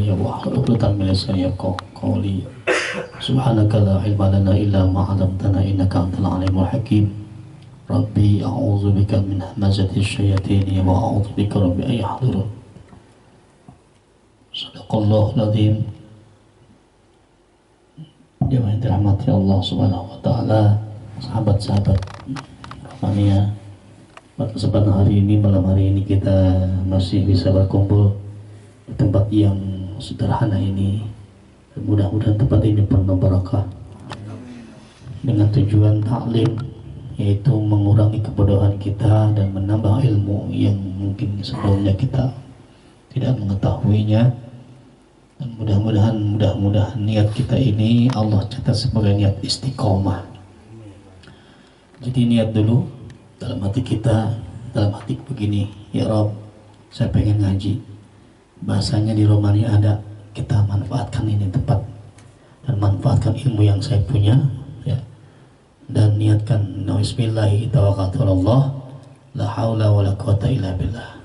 amri wahlul 'uqdatam min lisani yafqahu qawli. Subhanaka la ilma lana illa ma 'allamtana innaka antal alimul hakim. Rabbi a'udzubika min hamazati syayatin wa a'udzubika rabbi an yahdurun. Shadaqallahul azim. Jemaah yang dirahmati Allah Subhanahu wa taala, sahabat-sahabat Rahmania. Pada kesempatan hari ini, malam hari ini kita masih bisa berkumpul di tempat yang sederhana ini. Mudah-mudahan tempat ini penuh barakah dengan tujuan taklim, yaitu mengurangi kebodohan kita dan menambah ilmu yang mungkin sebelumnya kita tidak mengetahuinya. Dan mudah-mudahan niat kita ini Allah catat sebagai niat istiqomah. Jadi niat dulu dalam hati kita, dalam hati begini, ya Rob, saya pengen ngaji. Bahasanya di Romania ada, kita manfaatkan ini tempat dan manfaatkan ilmu yang saya punya, ya. Dan niatkan bismillahi tawakkaltu 'alallah, la haula wala quwata illa billah.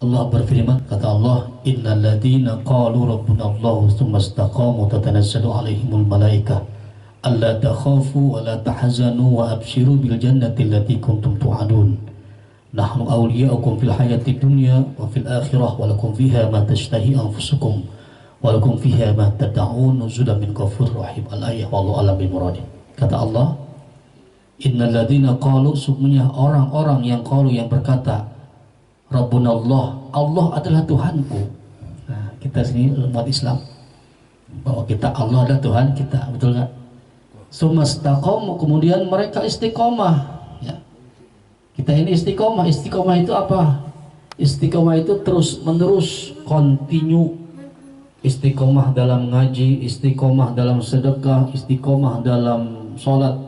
Allah berfirman, kata Allah, innal ladzina qalu rabbuna Allah tsumma istaqamu tatanazzalu 'alaihimul malaikah alla takhafu wa la tahzanu wa abshiru bil jannati allati kuntum tu'adun. Nahnu awliya'ukum fil hayati dunya wa fil akhirah wa lakum fiha ma tashtahi anfusukum wa lakum fiha ma tad'un nuzulan min ghafurur rahim. Al-ayah wallahu a'lam bimurad. Kata Allah, innal ladzina qalu, sungguhnya orang-orang yang qalu, yang berkata, Rabbuna Allah, Allah adalah Tuhanku. Nah, kita sini umat Islam bahwa kita, Allah adalah Tuhan kita, betul nggak? Sumastaqamu, kemudian mereka istiqomah, ya. Kita ini istiqomah. Istiqomah itu apa? Istiqomah itu terus menerus, continue. Istiqomah dalam ngaji, istiqomah dalam sedekah, istiqomah dalam sholat,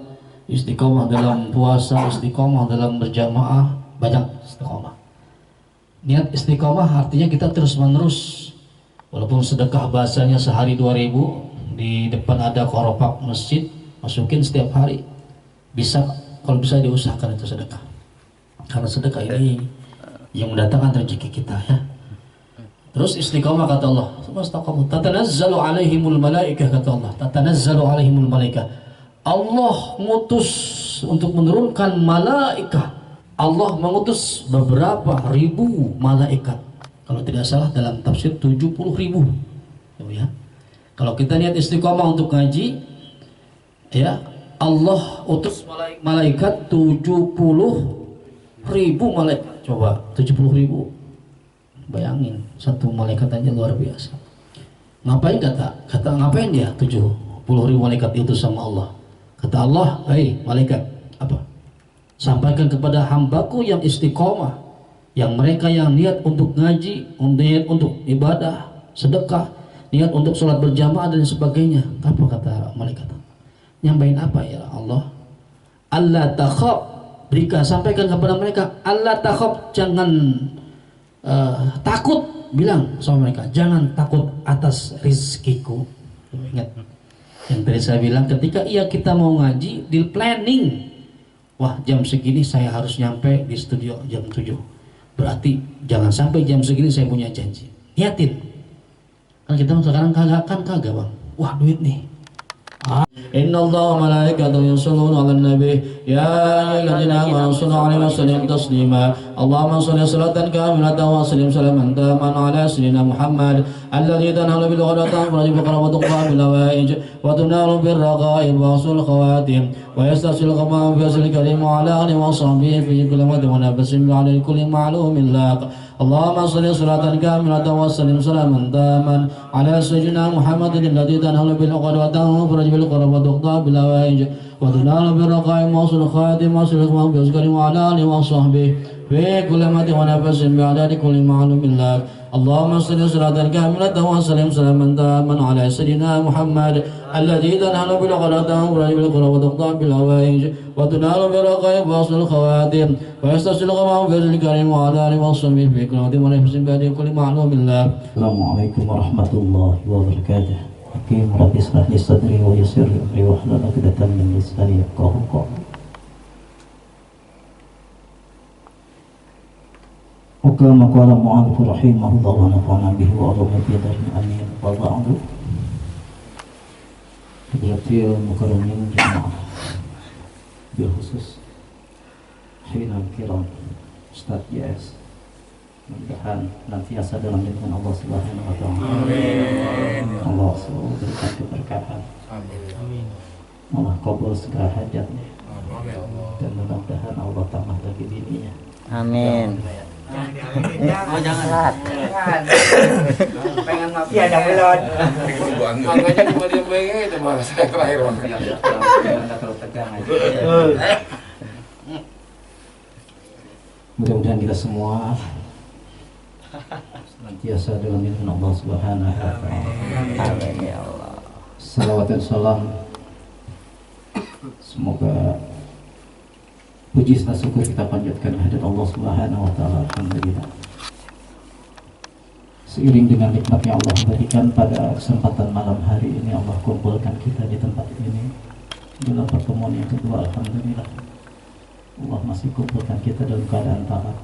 istiqomah dalam puasa, istiqomah dalam berjamaah, banyak istiqomah. Niat istiqomah artinya kita terus menerus, walaupun sedekah bahasanya sehari 2000, di depan ada koropak masjid, masukin setiap hari. Bisa, kalau bisa diusahakan itu sedekah, karena sedekah ini yang mendatangkan rezeki kita, ya. Terus istiqomah, kata Allah, tatanazzalu alaihimul malaikah, kata Allah, tatanazzalu alaihimul malaikah. Allah mengutus untuk menurunkan malaikat. Allah mengutus beberapa ribu malaikat. Kalau tidak salah dalam tafsir 70.000, ya. Kalau kita niat istiqomah untuk ngaji, ya, Allah utus malaikat 70.000 malaikat. Coba 70.000, bayangin, satu malaikat aja luar biasa. Ngapain kata ngapain dia 70.000 malaikat itu sama Allah? Kata Allah, hei malaikat, apa? Sampaikan kepada hambaku yang istiqomah, yang mereka yang niat untuk ngaji, niat untuk ibadah, sedekah, niat untuk sholat berjamaah dan sebagainya. Apa kata malaikat? Nyampain apa, ya Allah? Allah takhaf, berikan, sampaikan kepada mereka, Allah takhaf, jangan takut, bilang sama mereka, jangan takut atas rizkiku. Ingat yang tadi saya bilang, ketika kita mau ngaji, di planning, wah jam segini saya harus nyampe di studio jam 7, berarti jangan sampai jam segini saya punya janji. Niatin. Kan kita sekarang kagak bang, wah duit nih. Innallaha wa malaikatahu yusholluna 'alan nabi ya ayyuhalladzina amanu shallu 'alaihi wa sallimu taslima. Allahumma shalli salatan kamilatan wa sallim salaman taman 'ala sayyidina Muhammad alladzi tanhalu bil ghadati wa rajibu qarabatuka bil awaij wa tunalu bir raqaib wa usul khawatim wa yastasil qama bi asli karim wa 'ala alihi wa sahbihi fi kulli madin wa nabasim 'ala kulli ma'lumin laq. Allahumma shalli salatan kamilatan wa sallim salaman taman 'ala sayyidina Muhammadin alladzi tanhalu bil ghadati wa rajibu qarabatuka bil awaij wa tunalu bir raqaib wa usul khawatim wa usul qama bi asli karim wa 'ala alihi wa sahbihi fi kulli madin wa nabasim 'ala kulli ma'lumin laq. Allahumma shalli salatan kamilatan wa sallim salaman taman 'ala sayyidina Muhammad alladzi tanhalu bil ghadati wa rajibu qarabatuka bil awaij wa tunalu bir raqaib wa usul khawatim wa yastasil qama bi asli karim wa 'ala alihi wa sahbihi fi kulli madin wa nabasim 'ala kulli ma'lumin laq. Assalamualaikum warahmatullahi wabarakatuh. Hakim rabbi shrah li sadri wa yassir li amri wahlul 'uqdatam min lisani yafqahu qawli. وكما قال المؤلف رحمه الله ونفعنا به وعلومه bihi amin. Wa ba'du. Hadirin mukarramin jemaah bil khusus hadirin kiram Ustaz YS, mudah-mudahan nantiasa dalam lindungan Allah Subhanahu wa taala. Amin. Allah selalu berikan keberkahan. Amin. Allah kabul segala hajatnya. Amin. Dan mudah-mudahan Allah tambah lagi dirinya. Amin. Oh jangan. Pengen mafia ada belon. Makanya cuma dia pengen itu malah saya terakhir. Enggak terlalu tegang aja. Mudah-mudahan kita semua senantiasa dalam lindungan Allah Subhanahu wa taala. Amin ya Allah. Salawat dan salam semoga puji dan syukur kita panjatkan kehadirat Allah Subhanahu wa taala. Alhamdulillah. Seiring dengan nikmat yang Allah berikan pada kesempatan malam hari ini, Allah kumpulkan kita di tempat ini dalam pertemuan yang kedua. Alhamdulillah. Allah masih kumpulkan kita dalam keadaan taat.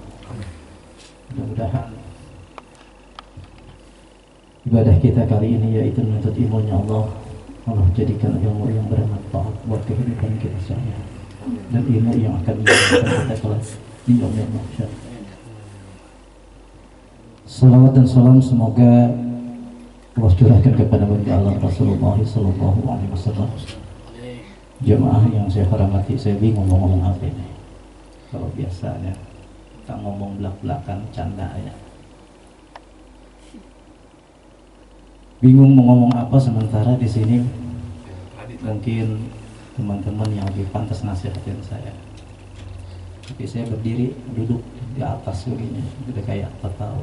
Mudah-mudahan ibadah kita kali ini yaitu menuntut ilmunya Allah jadikan ilmu yang bermanfaat buat kehidupan kita sehari-hari dan ilmu yang akan menjadikan kita kelak di yaumil mahsyar. Salawat dan salam semoga Allah curahkan kepada baginda Allah Rasulullah sallallahu alaihi wasallam. Jemaah yang saya hormati, saya bingung ngomong apa ini. Kalau biasanya kita ngomong belak-belakan canda ya. Bingung mau ngomong apa sementara di sini mungkin teman-teman yang lebih pantas nasihatin saya. Tapi saya berdiri duduk di atas begini, udah kayak apa tahu.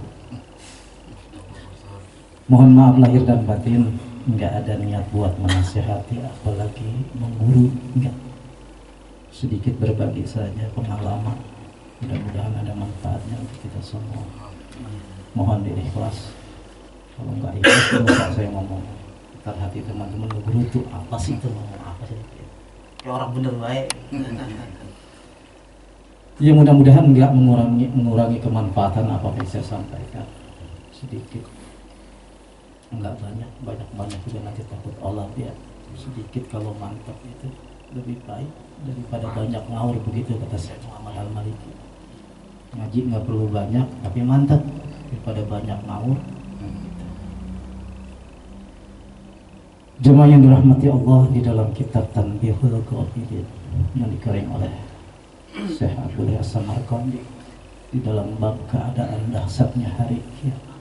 Mohon maaf lahir dan batin, nggak ada niat buat menasihati apalagi menggurui, enggak. Sedikit berbagi saja pengalaman, mudah-mudahan ada manfaatnya untuk kita semua. Mohon diikhlas, kalau nggak ikhlas lupa saya ngomong ntar hati teman-teman ngegerutu, apa sih itu ngomong apa sih ya orang bener baik. Ya mudah-mudahan nggak mengurangi kemanfaatan apa yang saya sampaikan. Sedikit nggak banyak juga nanti takut Allah ya. Sedikit kalau mantap itu lebih baik daripada banyak ngawur, begitu kata saya Muhammad Al-Maliki. Ngaji nggak perlu banyak tapi mantap daripada banyak ngawur. Jemaah yang dirahmati Allah, di dalam kitab Tanbihul Ghafilin yang dikarang oleh Syekh Abdul Hasan Markondi di dalam bab keadaan dahsyatnya hari kiamat,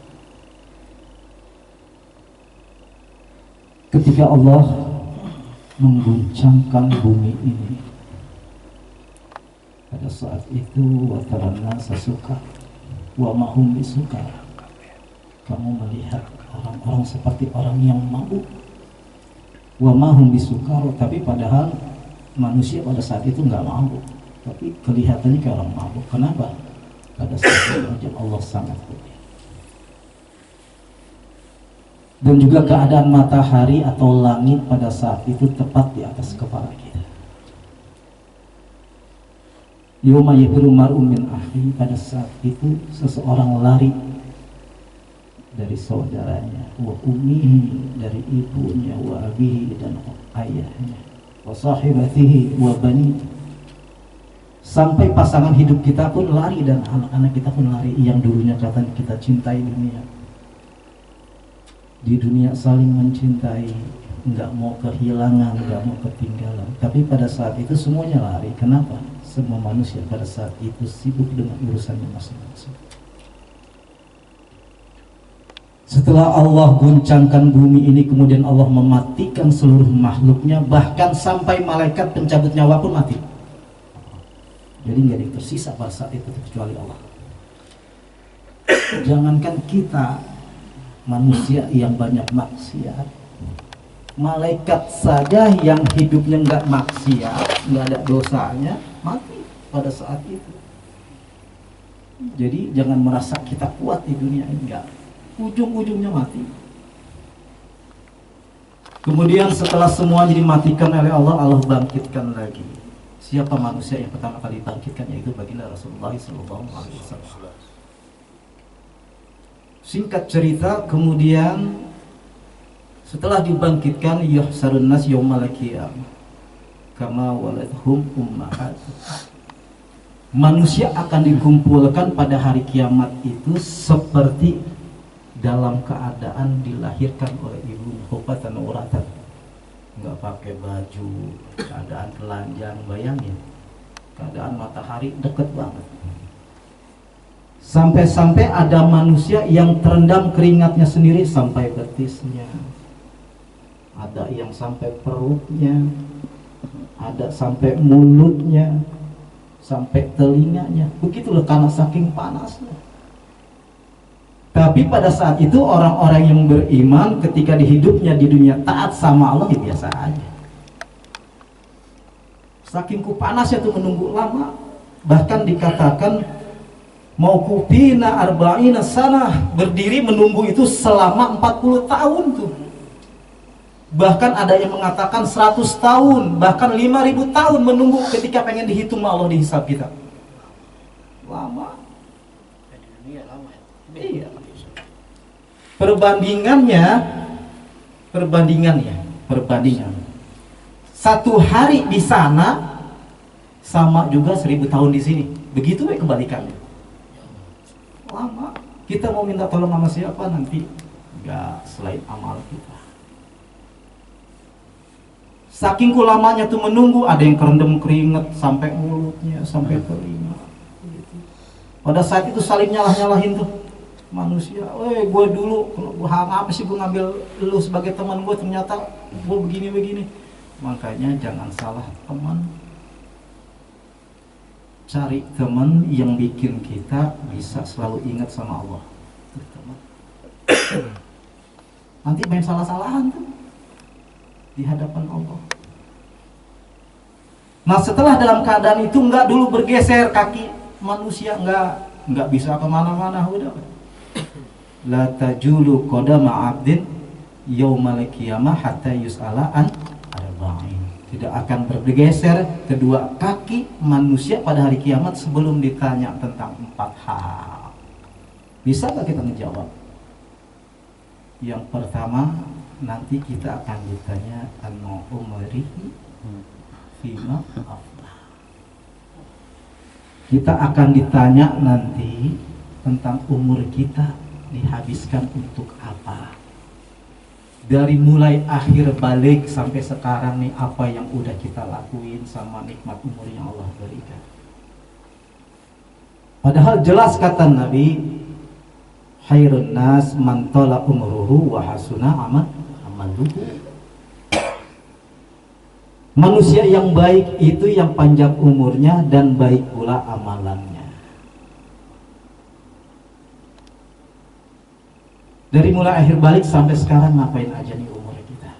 ketika Allah mengguncangkan bumi ini, pada saat itu watarana sasuka wa mahum bisuka, kamu melihat orang-orang seperti orang yang mabuk, wa mahum bisukar, tapi padahal manusia pada saat itu nggak mabuk, tapi kelihatannya kayak orang mabuk. Kenapa? Pada saat itu Allah sangat putih. Dan juga keadaan matahari atau langit pada saat itu tepat di atas kepala kita. Yawma yafiru mar'un min akhihi, pada saat itu seseorang lari dari saudaranya, wa ummihi, dari ibunya, wa abihi, dan ayahnya, wa sahibatihi wa bani, sampai pasangan hidup kita pun lari dan anak-anak kita pun lari, yang dulunya katanya kita cintai dunia. Di dunia saling mencintai, nggak mau kehilangan, nggak mau ketinggalan, tapi pada saat itu semuanya lari. Kenapa? Semua manusia pada saat itu sibuk dengan urusannya masing-masing. Setelah Allah guncangkan bumi ini, kemudian Allah mematikan seluruh makhluknya, bahkan sampai malaikat pencabut nyawa pun mati. Jadi nggak ada yang tersisa pada saat itu kecuali Allah. Jangankan kita manusia yang banyak maksiat, malaikat saja yang hidupnya nggak maksiat, nggak ada dosanya, mati pada saat itu. Jadi jangan merasa kita kuat di dunia ini, enggak. Ujung-ujungnya mati. Kemudian setelah semuanya dimatikan oleh Allah, Allah bangkitkan lagi. Siapa manusia yang pertama kali dibangkitkan? Yaitu baginda Rasulullah SAW. Singkat cerita, kemudian setelah dibangkitkan, yuhsarun nas yaumal qiyamah kama waladhum ummahatuhum. Manusia akan dikumpulkan pada hari kiamat itu seperti dalam keadaan dilahirkan oleh ibu, hufatan uratan, nggak pakai baju, keadaan telanjang. Bayangin, keadaan matahari deket banget. Sampai-sampai ada manusia yang terendam keringatnya sendiri sampai betisnya, ada yang sampai perutnya, ada sampai mulutnya, sampai telinganya. Begitulah karena saking panasnya. Tapi pada saat itu orang-orang yang beriman ketika di hidupnya di dunia taat sama Allah, ya biasa aja. Saking panasnya tuh menunggu lama. Bahkan dikatakan mau kupina arba'ina sana, berdiri menunggu itu selama 40 tahun tuh. Bahkan ada yang mengatakan 100 tahun, bahkan 5.000 tahun menunggu ketika pengen dihitung Allah, dihisab kita. Lama. Iya. Perbandingan. Satu hari di sana sama juga 1.000 tahun di sini. Begitu ya kebalikannya. Lama. Kita mau minta tolong sama siapa nanti? Enggak, selain amal kita. Saking lamanya tuh menunggu, ada yang kerendam keringet sampai mulutnya, sampai telinga. Pada saat itu saling nyalah-nyalahin tuh manusia. Gue dulu, apa sih gue ngambil lu sebagai teman gue, ternyata gue begini-begini. Makanya jangan salah teman. Cari teman yang bikin kita bisa selalu ingat sama Allah. Tuh, teman. Nanti main salah-salahan tuh di hadapan Allah. Nah, setelah dalam keadaan itu enggak dulu bergeser kaki manusia, enggak bisa kemana-mana, udah. La tajulu qadama 'abdin yaumal qiyamah hatta yus'ala an arba'in. Tidak akan bergeser kedua kaki manusia pada hari kiamat sebelum ditanya tentang 4 hal. Bisa nggak kita menjawab? Yang pertama, nanti kita akan ditanya an umrihi fima afna. Kita akan ditanya nanti tentang umur kita dihabiskan untuk apa. Dari mulai akhir balik sampai sekarang nih, apa yang udah kita lakuin sama nikmat umur yang Allah berikan. Padahal jelas kata Nabi, khairun nas man tala umruhu wa hasuna amaluhu. Manusia yang baik itu yang panjang umurnya dan baik pula amalannya. Dari mulai akhir balik sampai sekarang ngapain aja nih umur kita?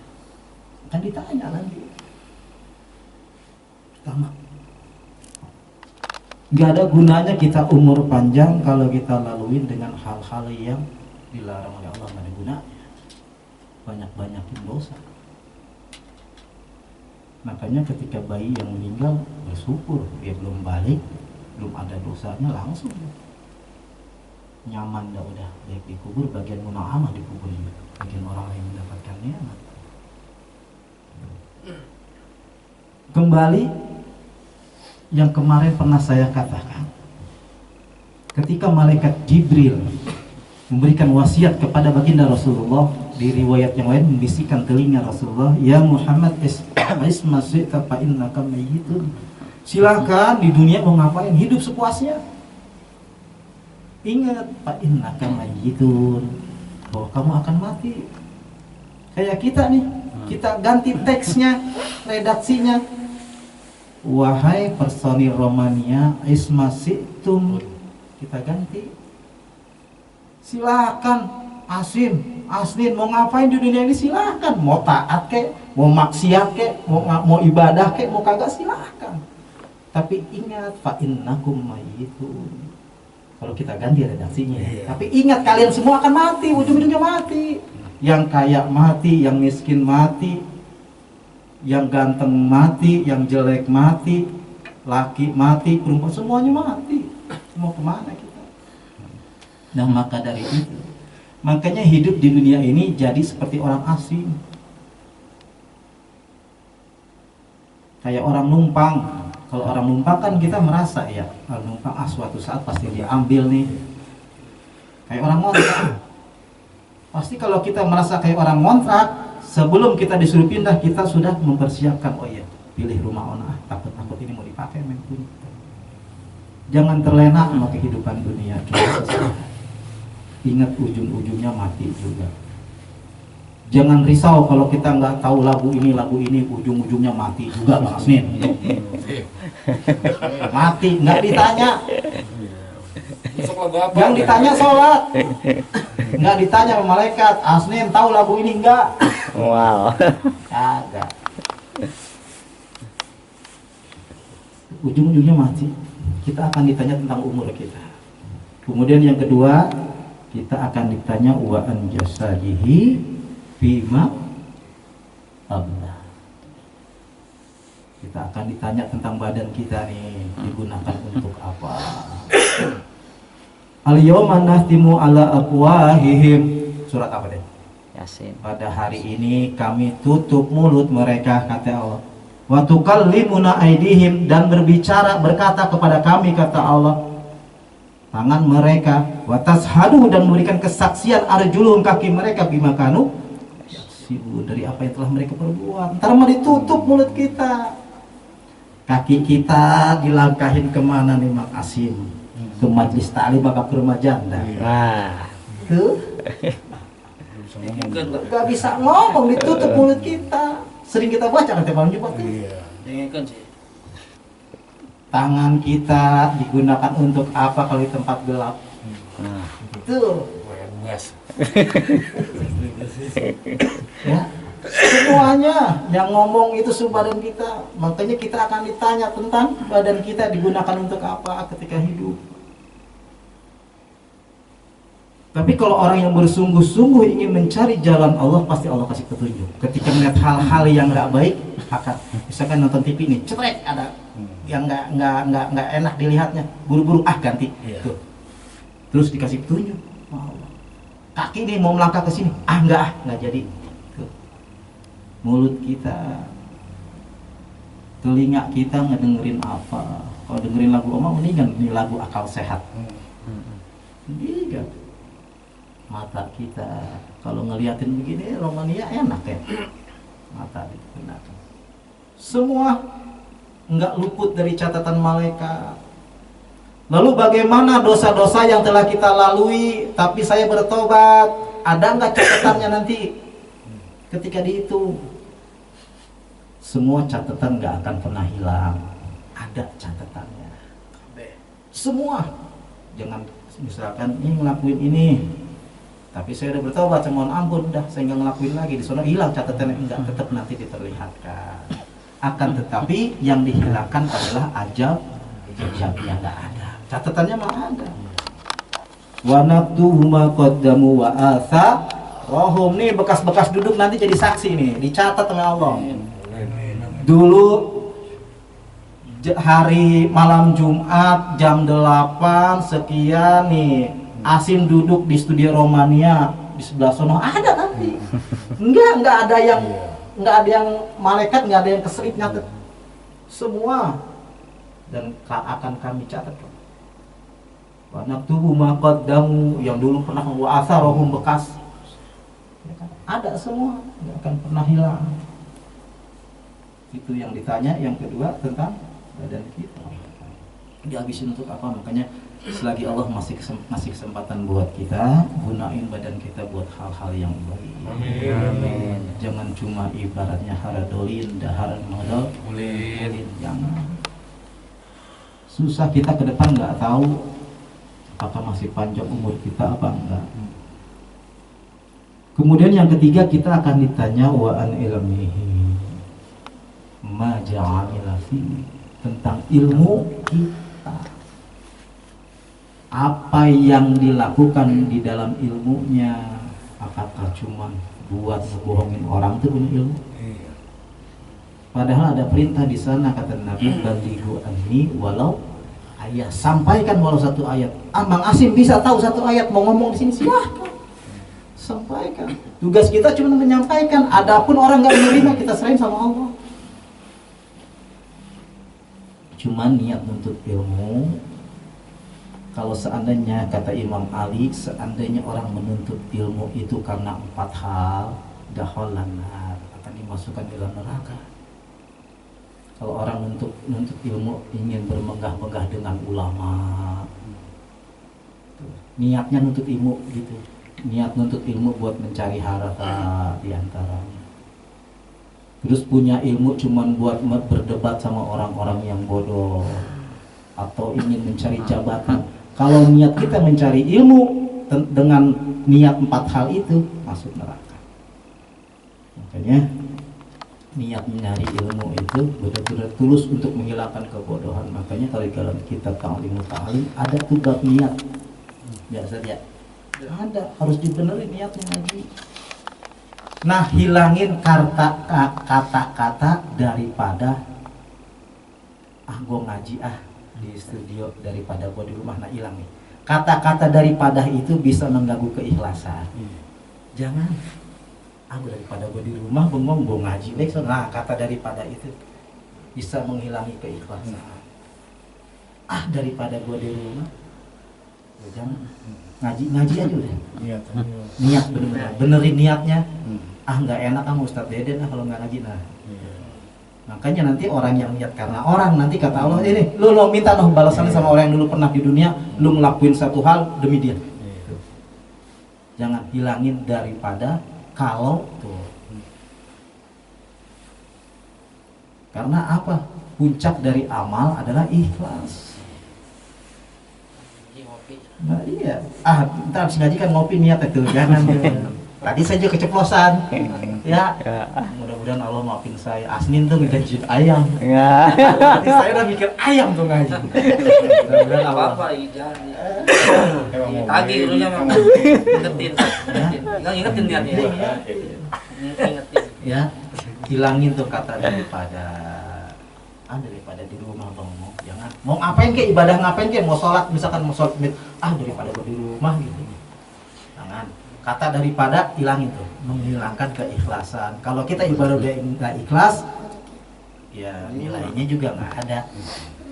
Kan ditanya lagi. Pertama, gak ada gunanya kita umur panjang kalau kita laluin dengan hal-hal yang dilarang oleh Allah. Gak ada gunanya. Banyak-banyakin dosa. Makanya ketika bayi yang meninggal, bersyukur dia belum balik, belum ada dosanya, langsung nyaman dah udah, baik dikubur, bagian munaamah dikubur juga, bagian orang lain mendapatkan nikmat. Kembali yang kemarin pernah saya katakan, ketika malaikat Jibril memberikan wasiat kepada baginda Rasulullah, di riwayat yang lain membisikkan telinga Rasulullah, ya Muhammad isma syi'ta fa innaka mayyitun. Silakan di dunia mau ngapain, hidup sepuasnya. Ingat, fa innaka mayyitun, bahwa kamu akan mati. Kayak kita nih, kita ganti teksnya, redaksinya. Wahai personil Romania, isma syi'tum, kita ganti. Silakan Aslin mau ngapain di dunia ini, silakan. Mau taat kek, mau maksiat kek, mau ibadah kek, mau kagak, silakan. Tapi ingat, fa innakum mayyitun. Kalau kita ganti redaksinya. Tapi ingat, kalian semua akan mati, ujung-ujungnya mati. Yang kaya mati, yang miskin mati, yang ganteng mati, yang jelek mati, laki mati, perempuan, semuanya mati. Mau kemana kita? Nah, maka dari itu Makanya hidup di dunia ini jadi seperti orang asing. Kayak orang numpang. Kalau orang numpang kan kita merasa ya, orang numpang suatu saat pasti diambil nih. Kayak orang ngontrak. Pasti kalau kita merasa kayak orang ngontrak, sebelum kita disuruh pindah kita sudah mempersiapkan, oh iya, pilih rumah ona, takut-takut ini mau dipakai memang. Jangan terlena sama kehidupan dunia. Ingat ujung-ujungnya mati juga. Jangan risau kalau kita nggak tahu lagu ini ujung-ujungnya mati juga Bang Asnin. Mati, nggak ditanya. Yang ditanya sholat, nggak ditanya sama malaikat. Asnin tahu lagu ini nggak? Wow. Kagak. Ujung-ujungnya mati. Kita akan ditanya tentang umur kita. Kemudian yang kedua, kita akan ditanya wa an jasadihi bima abna. Kita akan ditanya tentang badan kita nih, digunakan untuk apa? Al-yawma nahtimu ala afwahihim. Surat apa deh? Yasin. Pada hari ini kami tutup mulut mereka, kata Allah. Wa tukallimuna aydihim, dan berbicara berkata kepada kami, kata Allah, tangan mereka. Wa tashhadu, dan memberikan kesaksian arjulun, kaki mereka, bima kanu yaksibun, dari apa yang telah mereka perbuat. Ntar mau ditutup mulut kita. Kaki kita dilangkahin kemana nih Mak Asim? Ke majlis ta'lim apa ke rumah janda? Wah. Tuh. Gak bisa ngomong, ditutup mulut kita. Sering kita baca kan tiap malam Jumat tuh. Tangan kita digunakan untuk apa kalau di tempat gelap? Tuh. Ya. Semuanya yang ngomong itu badan kita. Makanya kita akan ditanya tentang badan kita digunakan untuk apa ketika hidup. Tapi kalau orang yang bersungguh-sungguh ingin mencari jalan Allah, pasti Allah kasih petunjuk. Ketika melihat hal-hal yang nggak baik, akan misalkan nonton TV nih, cetrek ada yang nggak enak dilihatnya, buru-buru ganti. Tuh. Terus dikasih petunjuk. Kaki nih mau melangkah ke sini, nggak jadi. Tuh. Mulut kita, telinga kita ngedengerin apa? Kalau dengerin lagu Oma mendingan nih lagu akal sehat. Iya. Mata kita kalau ngeliatin begini Romania enak ya, mata digunakan. Semua nggak luput dari catatan malaikat. Lalu bagaimana dosa-dosa yang telah kita lalui tapi saya bertobat, ada nggak catatannya nanti ketika dihitung? Semua catatan nggak akan pernah hilang, ada catatannya semua. Jangan misalkan ini ngelakuin ini tapi saya udah bertobat, saya mohon ampun, udah saya nggak ngelakuin lagi, di sana hilang catatannya. Enggak, tetap nanti diperlihatkan. Akan tetapi yang dihilangkan adalah ajal yang nggak ada, catatannya mah ada. Wa naktubu ma qaddamu wa atharahum, nih bekas-bekas duduk nanti jadi saksi nih, dicatat sama Allah. Dulu hari malam Jumat jam 8 sekian nih, Asim duduk di studio Romania di sebelah sono, ada nanti. Enggak ada yang malaikat, nggak ada yang keselip nyatet semua, dan akan kami catat. Wa naktubu ma qaddamu, yang dulu pernah wa atharahum bekas, ada semua, nggak akan pernah hilang. Itu yang ditanya. Yang kedua tentang badan kita, dihabisin untuk apa? Makanya selagi Allah masih kesempatan buat kita, gunain badan kita buat hal-hal yang baik. Amin. Jangan cuma ibaratnya haradolin, daharan modal, jangan. Susah kita ke depan nggak tahu apakah masih panjang umur kita apa enggak. Kemudian yang ketiga, kita akan ditanya wa an ilmihi ma ja'ala fi, tentang ilmu kita. Apa yang dilakukan di dalam ilmunya, apakah cuma buat ngebohongin orang itu punya ilmu? Padahal ada perintah di sana, kata Nabi, balighu anni walau ayat, sampaikan walau satu ayat. Mang Asim bisa tahu satu ayat, mau ngomong di sini silahkan. Sampaikan. Tugas kita cuma menyampaikan. Adapun orang nggak menerima, kita serahin sama Allah. Cuman niat nuntut ilmu, kalau seandainya kata Imam Ali, seandainya orang menuntut ilmu itu karena 4 hal, dakhalan nar, akan dimasukkan dalam neraka. Kalau orang nuntut ilmu ingin bermegah-megah dengan ulama, niatnya nuntut ilmu gitu. Niat nuntut ilmu buat mencari harta diantaranya. Terus punya ilmu cuman buat berdebat sama orang-orang yang bodoh, atau ingin mencari jabatan. Kalau niat kita mencari ilmu dengan niat 4 hal itu, masuk neraka. Makanya niat mencari ilmu itu benar-benar tulus untuk menghilangkan kebodohan. Makanya kalau di dalam kitab Ta'limut Ta'lim ada tuh bab niat. Biasa ya. Ada, harus dibenerin niatnya ngaji. Nah, hilangin kata-kata daripada gua ngaji di studio daripada gua di rumah. Nah, hilang nih. Kata-kata daripada itu bisa mengganggu keikhlasan. Jangan daripada gua di rumah bengong gua ngaji besok. Nah, kata daripada itu bisa menghilangi keikhlasan. Daripada gua di rumah, jangan. Ngaji aja udah. Niat bener-bener. Benerin niatnya. Nggak enak kamu Ustadz Deden kalau nggak ngaji. Nah, makanya nanti orang yang niat karena orang, nanti kata Allah, ini lu minta balasannya sama orang yang dulu pernah di dunia, lu ngelakuin satu hal demi dia. Jangan hilangin daripada kalau tuh. Karena apa? Puncak dari amal adalah ikhlas. Nah iya, ntar habis ngaji kan ngopi niat itu, jangan. Tadi saja keceplosan, ya. Mudah-mudahan Allah maafin saya. Asnin tuh ngejanjiin ayam. Nanti saya udah mikir ayam tuh ngaji. Mudah-mudahan apa-apa jadi. Tadi dulunya memang ingetin niatnya. Ingetin. Ya, hilangin tuh kata daripada di rumah bang, jangan mau ngapain kek, ibadah ngapain kek, mau sholat misalkan mau sholat daripada gua di rumah gitu, jangan. Kata daripada hilangin tuh, menghilangkan keikhlasan. Kalau kita ibadah udah nggak ikhlas, ya nilainya juga nggak ada,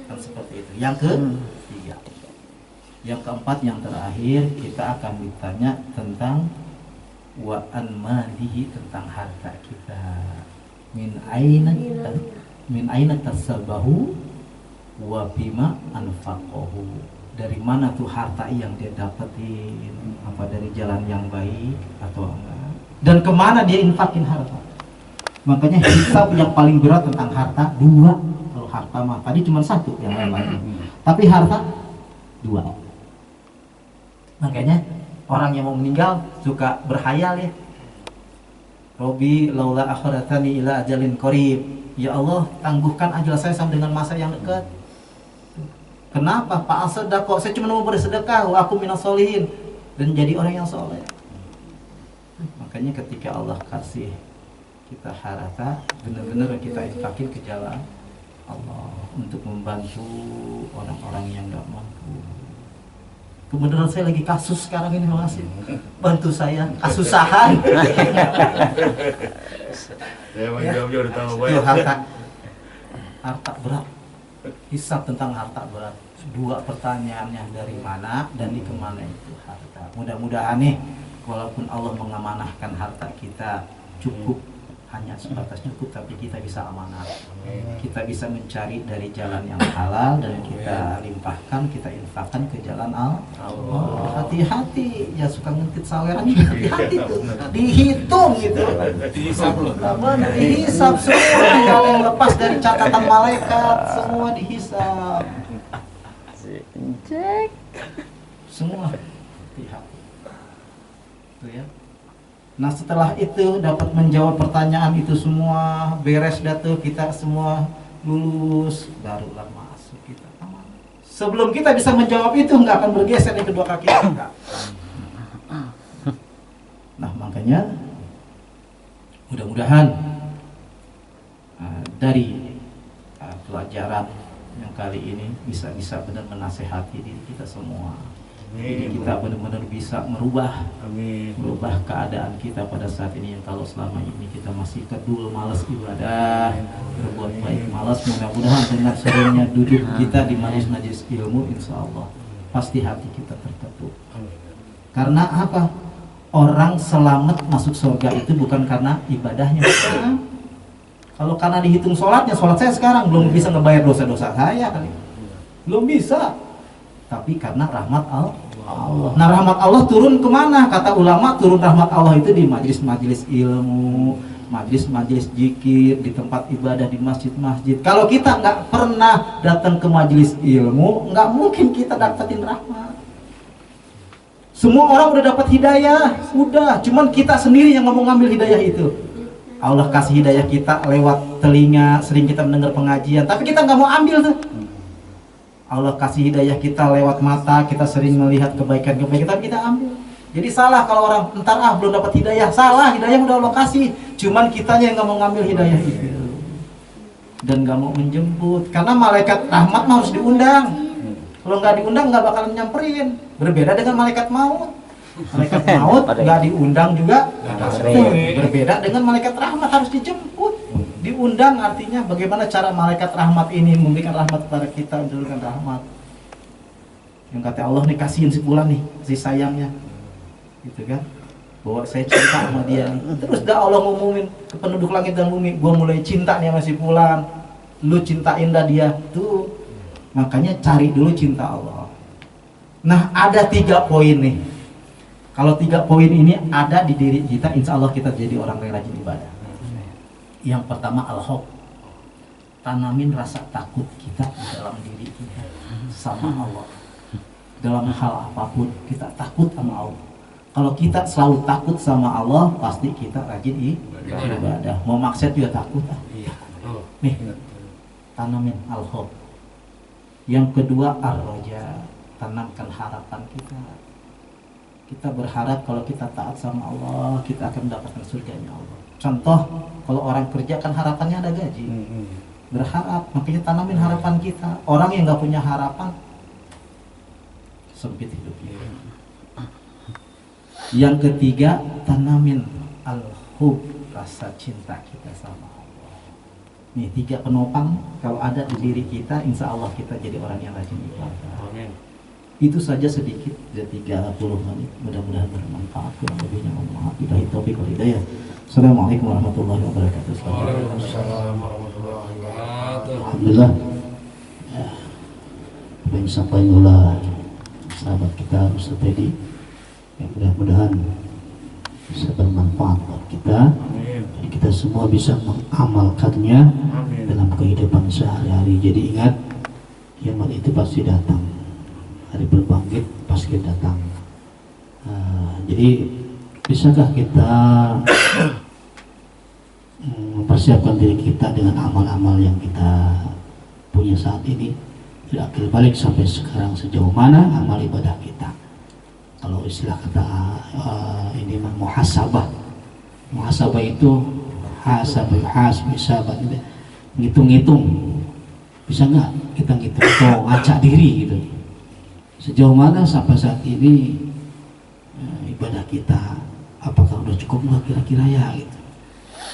kan seperti itu. Yang ketiga, yang keempat, yang terakhir, kita akan ditanya tentang wa an malihi, tentang harta kita. Min aina tasabahu wa bima anfaqahu. Dari mana tuh harta yang dia dapetin? Apa dari jalan yang baik atau enggak? Dan kemana dia infakin harta? Makanya hisab yang paling berat tentang harta 2. Kalau harta mah tadi cuma 1 yang lain-lain. Tapi harta 2. Makanya orang yang mau meninggal suka berhayal ya. Robi laula akhiratani ila ajalin qarib. Ya Allah, tangguhkan ajal saya sampai dengan masa yang dekat. Kenapa? Pak Al-Sedekah, saya cuma mau bersedekah, aku minas solihin, dan jadi orang yang soleh. Makanya ketika Allah kasih kita harta, benar-benar kita infakin ke jalan Allah untuk membantu orang-orang yang nggak mampu. Kebetulan saya lagi kasus sekarang ini, masih bantu saya kasusahan. Harta berat. Hisab tentang harta berat. 2 pertanyaannya, dari mana dan di kemana itu harta. Mudah-mudahan nih, walaupun Allah mengamanahkan harta kita cukup, hanya sebatas cukup, tapi kita bisa amanah. Kita bisa mencari dari jalan yang halal dan kita limpahkan, kita infakkan ke jalan Allah. Hati-hati, ya suka ngentit saweran, hati-hati tuh, dihitung gitu. Dihisab loh. Dihisab semua, nggak ada yang lepas dari catatan malaikat, semua dihisab. Cek. Semua hati-hati. Tuh ya. Nah setelah itu dapat menjawab pertanyaan itu semua, beres datu, kita semua lulus, barulah masuk kita aman. Sebelum kita bisa menjawab itu, nggak akan bergeser di kedua kaki kita. Nah makanya mudah-mudahan dari pelajaran yang kali ini bisa benar menasehati diri kita semua. Jadi kita benar-benar bisa merubah keadaan kita pada saat ini, yang kalau selama ini kita masih kedul, malas ibadah, berbuat baik, malas. Mudah-mudahan dengan seringnya duduk kita di majelis ilmu, insya Allah pasti hati kita tertetuk. Karena apa? Orang selamat masuk surga itu bukan karena ibadahnya. Kalau karena dihitung sholatnya, sholat saya sekarang belum bisa ngebayar dosa-dosa saya kali, belum bisa. Tapi karena rahmat Allah. Nah, rahmat Allah turun kemana? Kata ulama, turun rahmat Allah itu di majelis-majelis ilmu, majelis-majelis zikir, di tempat ibadah, di masjid-masjid. Kalau kita nggak pernah datang ke majelis ilmu, nggak mungkin kita dapetin rahmat. Semua orang udah dapat hidayah, udah. Cuman kita sendiri yang nggak mau ngambil hidayah itu. Allah kasih hidayah kita lewat telinga, sering kita mendengar pengajian, tapi kita nggak mau ambil tuh. Allah kasih hidayah kita lewat mata, kita sering melihat kebaikan-kebaikan, tapi kita ambil. Jadi salah kalau orang entar belum dapat hidayah. Salah, hidayah udah Allah kasih, cuman kitanya yang nggak mau ngambil hidayah itu dan nggak mau menjemput. Karena malaikat rahmat mah harus diundang. Kalau nggak diundang nggak bakalan nyamperin. Berbeda dengan malaikat maut. Malaikat maut nggak diundang juga berbeda dengan malaikat rahmat, harus dijemput. Diundang artinya bagaimana cara malaikat rahmat ini memberikan rahmat kepada kita, memberikan rahmat. Yang kata Allah nih, kasihin si fulan nih, si sayangnya, gitu kan? Bahwa saya cinta sama dia nih. Terus dah Allah ngumumin ke penduduk langit dan bumi, gua mulai cinta nih sama si fulan. Lu cintain dah dia tuh. Makanya cari dulu cinta Allah. Nah, ada 3 poin nih. Kalau 3 poin ini ada di diri kita, insya Allah kita jadi orang yang rajin ibadah. Yang pertama, al-khawf. Tanamin rasa takut kita di dalam diri kita sama Allah. Dalam hal apapun kita takut sama Allah. Kalau kita selalu takut sama Allah, pasti kita rajin ibadah. Mau maksiat juga takut. Nih, tanamin al-khawf. Yang kedua, ar-raja. Tanamkan harapan kita. Kita berharap kalau kita taat sama Allah, kita akan mendapatkan surganya Allah. Contoh, kalau orang kerja kan harapannya ada gaji. Berharap, makanya tanamin harapan kita. Orang yang nggak punya harapan, sempit hidupnya. Yang ketiga, tanamin al-hub, rasa cinta kita sama Allah. Nih 3 penopang, kalau ada di diri kita, insya Allah kita jadi orang yang rajin ibadah. Itu saja sedikit, dari 30 menit. Mudah-mudahan bermanfaat. Kurang lebihnya mohon maaf. Billahi taufiq wal hidayah. Assalamualaikum warahmatullahi wabarakatuh. Waalaikumsalam warahmatullahi wabarakatuh. Alhamdulillah. Ya, apa yang disampaikan oleh sahabat kita Ustaz Teddy, yang mudah-mudahan bisa bermanfaat buat kita. Jadi kita semua bisa mengamalkannya dalam kehidupan sehari-hari. Jadi ingat, kiamat itu pasti datang. Hari berbangkit pasti datang. Jadi bisakah kita mempersiapkan diri kita dengan amal-amal yang kita punya saat ini? Tidak akhir balik sampai sekarang, sejauh mana amal ibadah kita? Kalau istilah kata ini mah muhasabah. Muhasabah itu hisabah, ngitung-ngitung. Bisa nggak kita ngitung atau ngaca diri gitu? Sejauh mana sampai saat ini ibadah kita, apakah udah cukup nggak kira-kira ya gitu?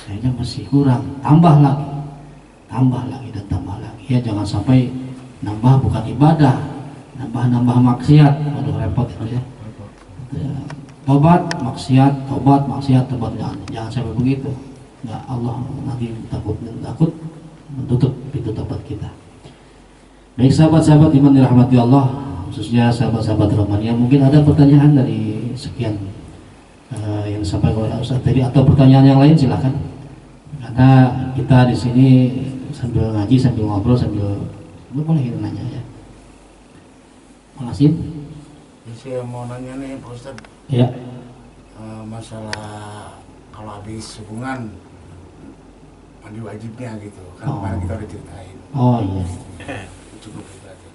Kayaknya masih kurang, tambah lagi dan tambah lagi. Ya jangan sampai nambah bukan ibadah, nambah maksiat. Waduh repot itu ya. Tobat maksiat, jangan sampai begitu. Nggak, Allah nanti takut menutup pintu tobat kita. Baik sahabat-sahabat iman dirahmati Allah, khususnya sahabat-sahabat Romania, mungkin ada pertanyaan dari sekian yang disampaikan oleh Ustaz tadi, atau pertanyaan yang lain silahkan. Karena kita di sini sambil ngaji, sambil ngobrol, boleh kita nanya ya. Makasih. Saya mau nanya nih Pak Ustaz. Ya. Masalah kalau habis hubungan mandi wajibnya gitu kan, kemarin kita udah ceritain. Oh iya. Cukup itu aja.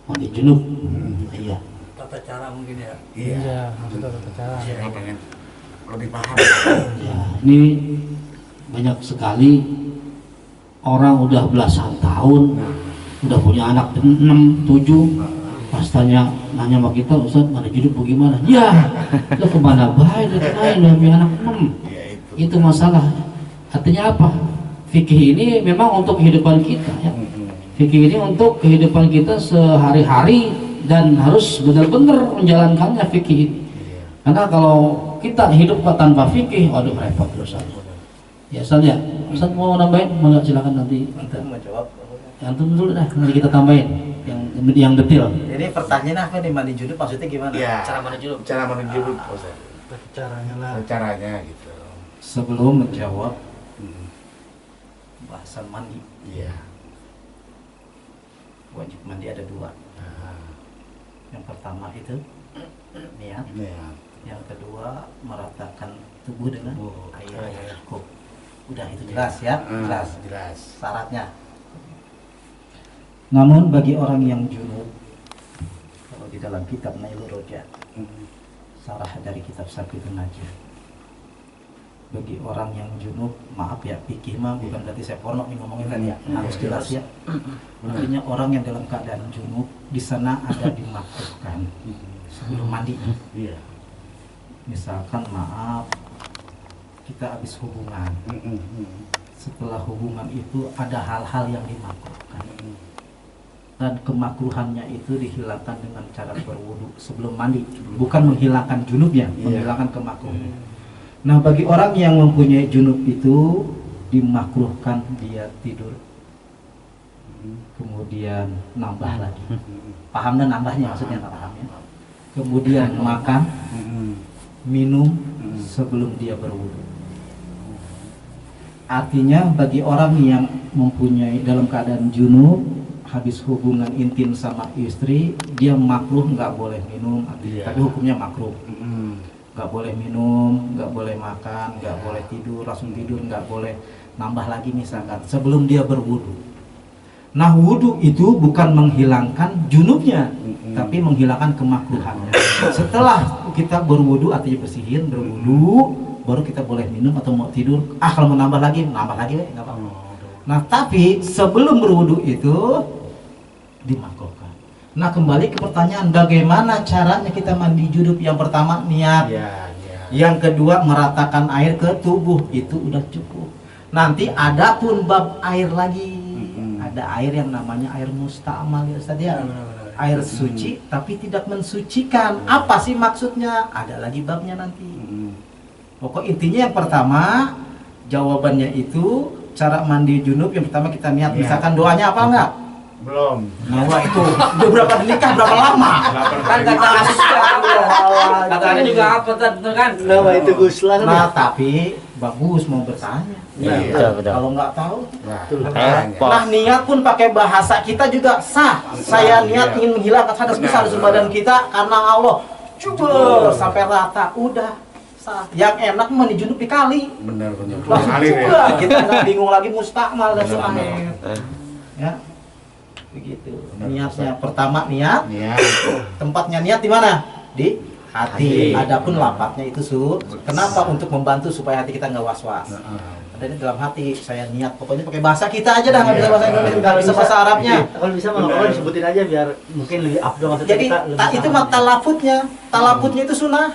Mandi junub. Iya. Tata cara mungkin ya. Iya. Maksudnya tata cara. Saya pengen lebih paham. Ya, ini banyak sekali orang udah belasan tahun, udah punya anak 6, 7, Pas nanya sama kita, Ustaz mana junub bagaimana? Ya, lo kemana baik, lain anak itu masalah. Artinya apa? Fikih ini memang untuk kehidupan kita ya. Fikih ini untuk kehidupan kita sehari-hari dan harus benar-benar menjalankannya fikih ini. Karena kalau kita hidup tanpa fikih, waduh repot terus. Ya Ustaz ya, Ustaz mau nambahin? Mau silakan nanti kita menjawab. Antum dulu dah, nanti kita tambahin yang detail. Ini pertanyaan apa nih, mandi junub maksudnya gimana? Ya, Cara mandi junub. cara mandi junub, Ustaz. Caranya lah. Caranya gitu. Sebelum menjawab bahasan mandi, Iya. wajib mandi ada dua. Yang pertama itu niat, Iya. yang kedua meratakan tubuh dengan air Air. cukup. Udah itu jelas ya, jelas Jelas. syaratnya. Namun bagi orang yang junub, kalau di dalam kitab Nailur Roja, sarah dari kitab Sakitun Najah, bagi orang yang junub, maaf ya, fikih mah bukan berarti saya porno nih ngomongin tadi ya, harus jelas ya. Artinya orang yang dalam keadaan junub di sana ada dimakruhkan sebelum mandi. Iya. Misalkan maaf, kita habis hubungan, setelah hubungan itu ada hal-hal yang dimakruhkan, dan kemakruhannya itu dihilangkan dengan cara berwudu sebelum mandi, bukan menghilangkan junubnya, menghilangkan kemakruhan. Nah, bagi orang yang mempunyai junub itu dimakruhkan dia tidur, kemudian nambah lagi. Paham dan nambahnya maksudnya nggak paham ya? Kemudian makan, minum sebelum dia berwudu. Artinya bagi orang yang mempunyai dalam keadaan junub, habis hubungan intim sama istri, dia makruh nggak boleh minum, tapi hukumnya makruh. Nggak boleh minum, nggak boleh makan, nggak boleh tidur, langsung tidur, nggak boleh nambah lagi misalkan sebelum dia berwudu. Nah, wudu itu bukan menghilangkan junubnya, tapi menghilangkan kemakruhannya. Setelah kita berwudu, artinya bersihin, berwudu, baru kita boleh minum atau mau tidur. Kalau mau nambah lagi nggak apa-apa. Nah, tapi sebelum berwudu itu dimakruhkan. Nah, kembali ke pertanyaan, bagaimana caranya kita mandi junub? Yang pertama niat, yang kedua meratakan air ke tubuh, itu udah cukup. Nanti ada pun bab air lagi, ada air yang namanya air musta'mal ya Ustaz ya, air suci tapi tidak mensucikan. Apa sih maksudnya? Ada lagi babnya nanti. Pokok intinya yang pertama, jawabannya itu cara mandi junub yang pertama kita niat. Misalkan doanya apa enggak? Belum. Nah, wah itu udah berapa nikah, berapa lama? Kan katanya juga apa tuh kan? Nama itu Guslan. Nah, tapi bagus mau bertanya. Betul. Kalau nggak tahu, Nah, niat pun pakai bahasa kita juga sah. Saya niat ingin menghilangkan hadas besar di badan kita karena Allah. Coba sampai rata, udah sah. Yang enak mandi junub dikali. Benar. Langsung Alir coba, ya. kita nggak bingung lagi mustakmal dan Benar. air. Ya, begitu. Niatnya pertama niat. Tempatnya niat di mana? Di hati. Adapun lapaknya itu kenapa? Untuk membantu supaya hati kita nggak was-was. Ada di dalam hati. Saya niat. Pokoknya pakai bahasa kita aja dah, nggak bisa bahasa Indonesia, nggak bisa bahasa Arabnya. Kalau bisa kalau disebutin aja biar mungkin lebih afdol maksudnya Jadi kita lebih itu mah talafutnya itu sunnah.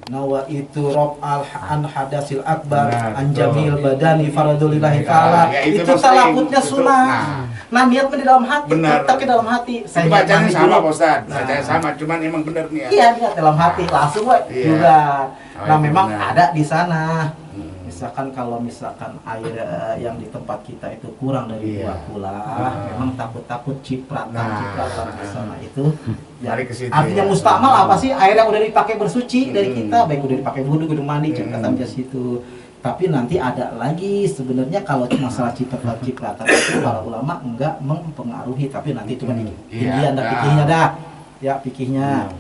Nawa itu rob an hadasil akbar an jamil badani faradulillahi ta'ala. Itu talafutnya sunnah. Nah, niat di dalam hati, tapi dalam hati. Saya bacanya sama, Pak Ustaz. Bacanya sama, cuman emang bener nih ya. Iya, niat dalam hati langsung juga. Nah, memang ada di sana. Misalkan kalau air yang di tempat kita itu kurang dari 2 kula, memang takut cipratan di sana itu. Lari ke situ. Artinya mustakmal apa sih? Air yang udah dipakai bersuci dari kita, baik udah dipakai wudu, udah mandi, cipratan di situ. Tapi nanti ada lagi sebenarnya kalau masalah cipratan itu para ulama enggak mempengaruhi, tapi nanti itu tinggian dan pikirnya dah. Ya, pikirnya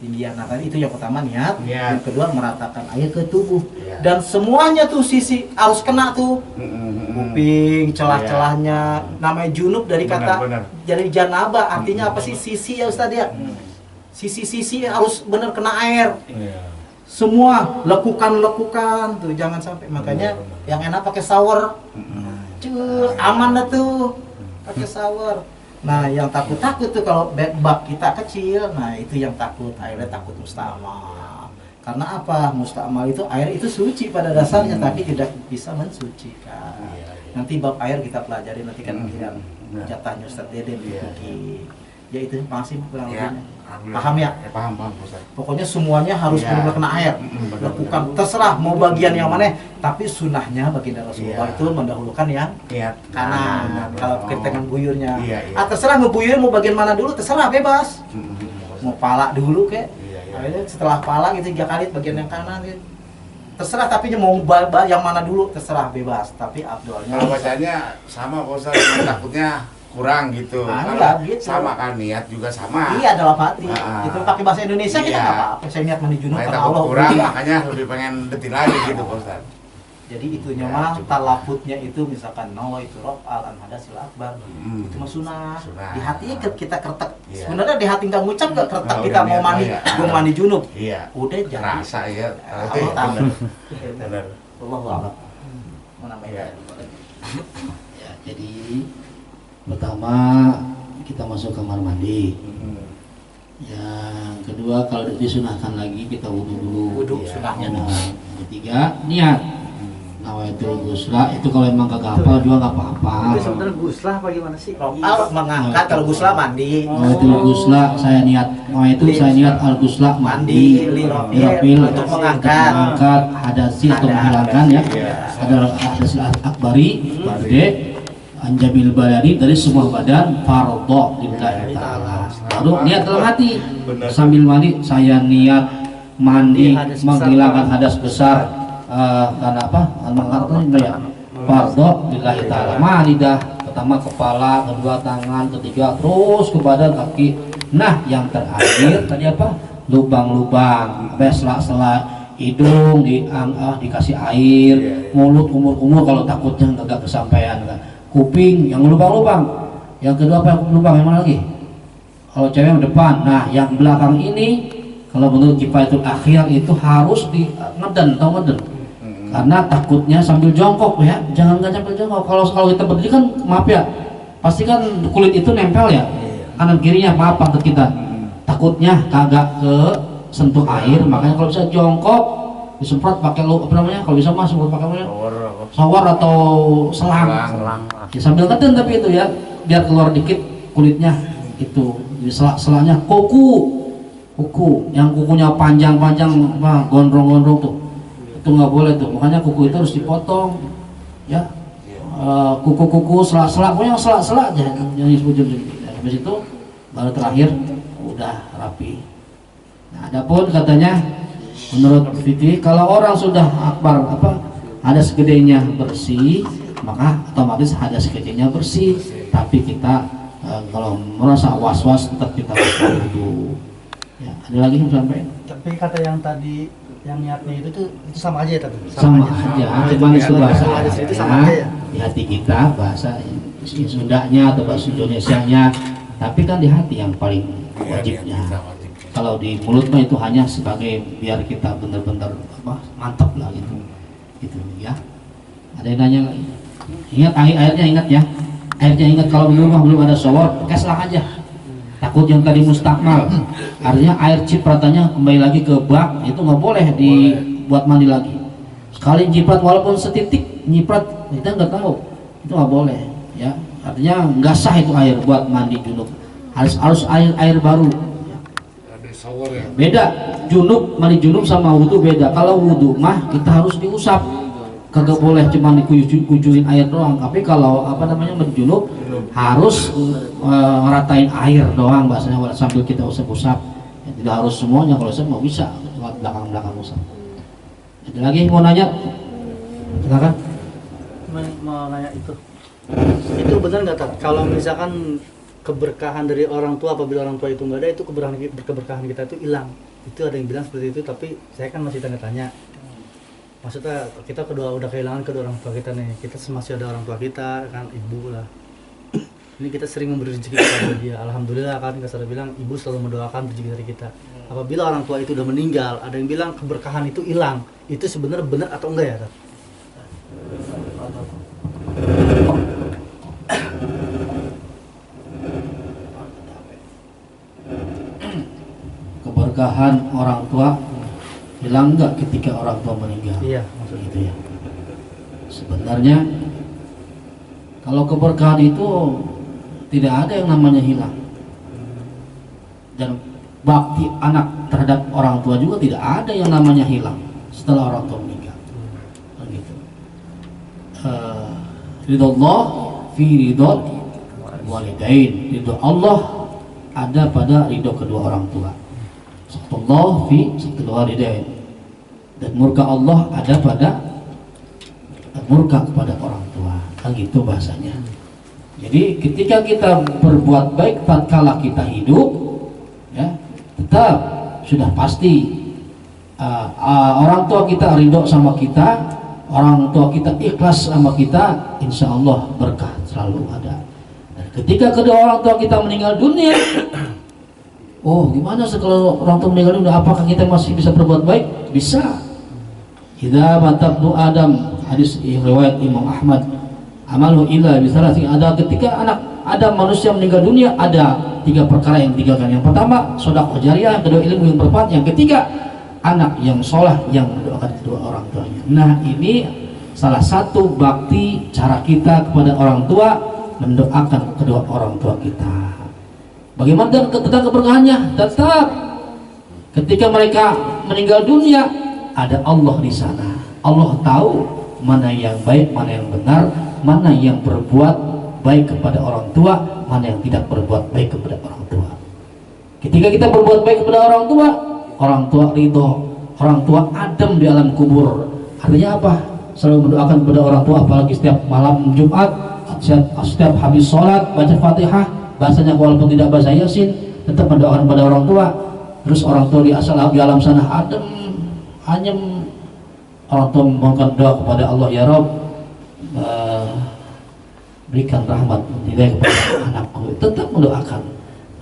tinggian. Nah, tadi itu yang pertama niat, yang kedua meratakan air ke tubuh. Dan semuanya tuh sisi harus kena tuh. Kuping, celah-celahnya. Namanya junub dari kata jadi janabah, artinya apa sih? Sisi ya Ustaz ya. Sisi-sisi harus benar kena air. Semua lekukan tuh jangan sampai. Makanya yang enak pakai shower. Aman dah tuh pakai shower. Nah, yang takut-takut tuh kalau bak kita kecil, nah itu yang takut, akhirnya takut musta'mal. Karena apa? Musta'mal itu air itu suci pada dasarnya, tapi tidak bisa mensucikan. Nanti bab air kita pelajari nanti kan yang jatahnya Ustaz Deden di fikih. Ya itu masih kurang lebihnya. Paham ya? Paham Ustaz. Pokoknya semuanya harus benar-benar kena air. Lakukan terserah mau bagian yang mana, tapi sunnahnya baginda Rasulullah itu mendahulukan yang kanan. Kalau kita dengan buyurnya, terserah ngebuyur mau bagian mana dulu, terserah bebas. Mau pala dulu kek. Akhirnya setelah pala gitu 3 kali bagian yang kanan gitu. Terserah, tapi mau yang mana dulu terserah bebas, tapi abdolnya. Kalau bacanya sama Pak Ustaz, takutnya kurang gitu. Enggak gitu. Sama kan, niat juga sama. Iya, dalam hati. Itu pakai bahasa Indonesia kita nggak apa-apa. Saya niat mandi junub karena takut Allah. kurang, makanya lebih pengen detil lagi gitu Pak Ustaz. Jadi itunya mah talafutnya itu misalkan itu rof'al an hadasil akbar. Itu mah sunnah. Di hati kita kertek. Sebenarnya di hati nggak ngucap nggak kertek kita mau mandi, mau mandi junub. Udah jadi. Rasa ya. Benar. Allahu a'lam. Ya, jadi pertama kita masuk kamar mandi. Yang kedua kalau disunahkan lagi kita wudhu dulu. Wudhu sunahnya. Yang ketiga niat. Nawaitul gusla itu kalau emang kagak hafal juga nggak apa-apa. Itu sebenarnya guslah apa gimana sih? Mengangkat, kalau gusla mandi. Nawaitul gusla saya niat. Nawaitul saya niat al gusla mandi. Lirafil untuk mengangkat hadasi atau menghilangkan ya. Ada hadasil akbari, gede, anjabil badani dari semua badan fardhu lillahi ta'ala. Baru niat dalam hati. Sambil mandi saya niat mandi menghilangkan hadas besar. Karena apa? Mengatakan ya fardhu lillahi ta'ala. Lidah pertama kepala, kedua tangan, ketiga terus ke badan kaki. Nah, yang terakhir tadi apa? Lubang-lubang, sela-sela hidung dikasih air, mulut kumur-kumur kalau takutnya nggak kesampaian. Kuping yang lubang-lubang. Yang kedua apa? Lubang yang mana lagi? Kalau cewek yang depan. Nah, yang belakang ini kalau menurut kifayatul akhir itu harus di ngeden, tahu ngeden? Karena takutnya sambil jongkok ya, jangan nggak sambil jongkok. Kalau kita berdiri kan maaf ya, pasti kan kulit itu nempel ya, kanan kirinya maaf pantat kita. Takutnya kagak ke sentuh air, makanya kalau bisa jongkok disemprot pakai apa namanya? Kalau bisa mah semprot pakai apa? Shower atau selang. Ya, sambil ngeden tapi itu ya, biar keluar dikit kulitnya itu. Jadi selanya kuku yang kukunya panjang-panjang, gondrong-gondrong tuh. Itu nggak boleh tuh, makanya kuku itu harus dipotong ya. Kuku-kuku selak-selak, pokoknya selak-selak aja yang disebut. Habis itu baru terakhir udah rapi. Nah, adapun katanya menurut fikih kalau orang sudah akbar hadas gedenya bersih, maka otomatis hadas kecilnya bersih. Tapi kita kalau merasa was-was tetap kita wudhu. Ya, ada lagi yang sampai? Tapi kata yang tadi yang niatnya itu sama aja ya tadi. Sama aja. Cuma itu bahasa itu sama aja ya. Di hati kita bahasa Sundanya atau bahasa Indonesianya, tapi kan di hati yang paling wajibnya. Kalau di mulut mah itu hanya sebagai biar kita benar-benar mantap lah gitu. Gitu ya. Ada yang nanya lagi? Ingat airnya ingat ya. Airnya ingat kalau di rumah belum ada shower, pakai selang aja. Takut yang tadi mustakmal, artinya air cipratannya kembali lagi ke bak, itu nggak boleh dibuat mandi lagi. Sekali nyiprat walaupun setitik nyiprat, kita nggak tahu, itu nggak boleh ya. Artinya nggak sah itu air buat mandi junub, harus air baru. Beda junub, mandi junub sama wudhu beda. Kalau wudhu mah kita harus diusap, kagak boleh cuma dikujuin air doang. Tapi kalau mandi junub harus ngeratain air doang bahasanya sambil kita usap-usap. Ya, tidak harus semuanya, kalau usap mau bisa lewat belakang-belakang usap. Ada lagi mau nanya? Silakan. Mau nanya itu benar nggak tak? Kalau misalkan keberkahan dari orang tua, apabila orang tua itu nggak ada, itu keberkahan kita itu hilang. Itu ada yang bilang seperti itu, tapi saya kan masih tanya-tanya. Maksudnya kita udah kehilangan kedua orang tua kita nih, kita masih ada orang tua kita kan, ibu lah. Ini kita sering memberi rezeki kepada dia, alhamdulillah kan, kasar bilang ibu selalu mendoakan rezeki dari kita. Apabila orang tua itu udah meninggal, ada yang bilang keberkahan itu hilang. Itu sebenarnya benar atau enggak ya? keberkahan orang tua hilang nggak ketika orang tua meninggal? Iya, maksudnya. Gitu ya. Sebenarnya kalau keberkahan itu tidak ada yang namanya hilang, dan bakti anak terhadap orang tua juga tidak ada yang namanya hilang setelah orang tua meninggal. Begitu. Ridho Allah fi ridho walidain. Ridho Allah ada pada ridho kedua orang tua. Allah fi kedua walidain. Dan murka Allah ada pada murka kepada orang tua. Kan gitu bahasanya. Jadi ketika kita berbuat baik tatkala kita hidup, ya, tetap sudah pasti orang tua kita ridho sama kita, orang tua kita ikhlas sama kita, insya Allah berkah selalu ada. Dan ketika kedua orang tua kita meninggal dunia, oh gimana kalau orang tua meninggal dunia, apakah kita masih bisa berbuat baik? Bisa. Idza matabnu Adam, hadis riwayat Imam Ahmad, amalu illa bisalasin. Ada ketika anak ada manusia meninggal dunia, ada 3 perkara yang ditinggalkan. Yang pertama sedekah jariah, yang kedua ilmu yang bermanfaat, yang ketiga anak yang soleh yang mendoakan kedua orang tuanya. Nah, ini salah satu bakti cara kita kepada orang tua, mendoakan kedua orang tua kita. Bagaimana tentang keberkahannya? Tetap ketika mereka meninggal dunia ada Allah di sana. Allah tahu mana yang baik, mana yang benar, mana yang berbuat baik kepada orang tua, mana yang tidak berbuat baik kepada orang tua. Ketika kita berbuat baik kepada orang tua ridho, orang tua adem di alam kubur. Artinya apa? Selalu mendoakan kepada orang tua, apalagi setiap malam Jumat, setiap habis sholat baca Fatihah, bahasanya walaupun tidak bahasa Yasin, tetap mendoakan kepada orang tua. Terus orang tua di alam sana adem, anyem. Orang tua memohonkan doa kepada Allah, ya Rabb, berikan rahmat hidayah kepada anakku. Tetap mendoakan,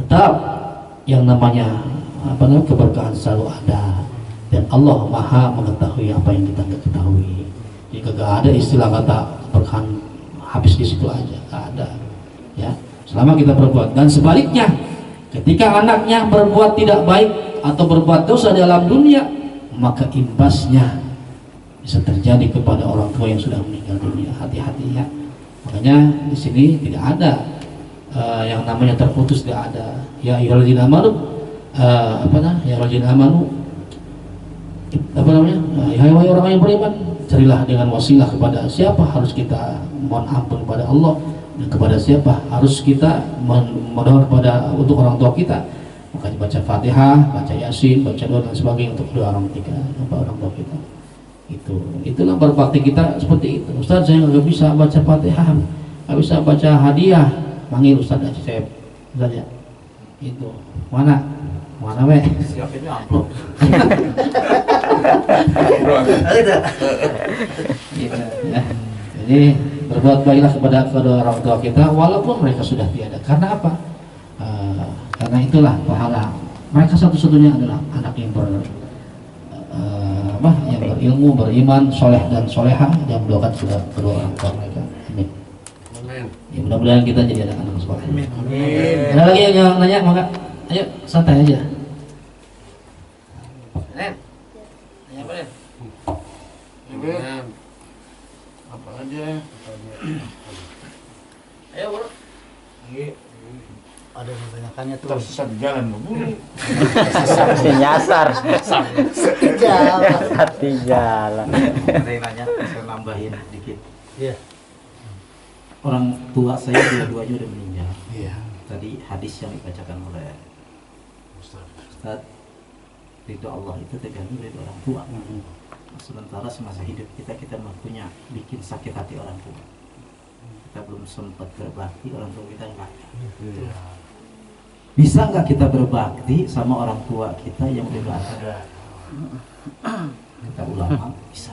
tetap yang namanya keberkahan selalu ada, dan Allah Maha mengetahui apa yang kita tidak ketahui. Jika gak ada istilah kata keberkahan habis di situ aja, gak ada. Ya, selama kita berbuat. Dan sebaliknya, ketika anaknya berbuat tidak baik atau berbuat dosa di alam dunia, maka imbasnya bisa terjadi kepada orang tua yang sudah meninggal dunia. Hati-hati ya. Makanya di sini tidak ada yang namanya terputus, tidak ada. Ya ayyuhalladzina amanu, ya ayyuhalladzina amanu, ya orang yang beriman, carilah dengan wasilah kepada siapa harus kita mohon ampun kepada Allah, dan kepada siapa harus kita memohon kepada untuk orang tua kita. Makanya baca Fatihah, baca Yasin, baca doa dan sebagainya untuk kedua orang tua kita. Itulah berbakti kita seperti itu. Ustaz, saya nggak bisa baca Fatihah, nggak bisa baca hadiah, panggil Ustaz aja, saya Ustaz ya. Itu mana weh? Siapin amplop. Ada. Gitu, ya. Jadi berbuat baiklah kepada kedua orang tua kita walaupun mereka sudah tiada. Karena apa? Karena itulah pahala mereka satu-satunya adalah anak yang yang berilmu, beriman, soleh dan solehah, yang mendoakan sudah kedua orang tua mereka. Amin. Ya, mudah-mudahan kita jadi anak-anak soleh. Amin. Ada lagi yang nanya? Maka ayo santai aja. Nanya apa nih? Apa aja? Ayo bro. Ada yang menanyakannya tuh. Tersesat di jalan buru. Nyasar. Jalan. Hati jalan. Ada yang nanya, saya nambahin dikit. Iya. Orang tua saya dua-duanya udah meninggal. Iya. Tadi hadis yang dibacakan oleh Ustaz, ridho Allah itu tergantung dari orang tua. Sementara semasa hidup kita punya bikin sakit hati orang tua. Kita belum sempat berbakti, orang tua kita enggak. Bisa nggak kita berbakti sama orang tua kita yang udah ada? Kita ulama bisa.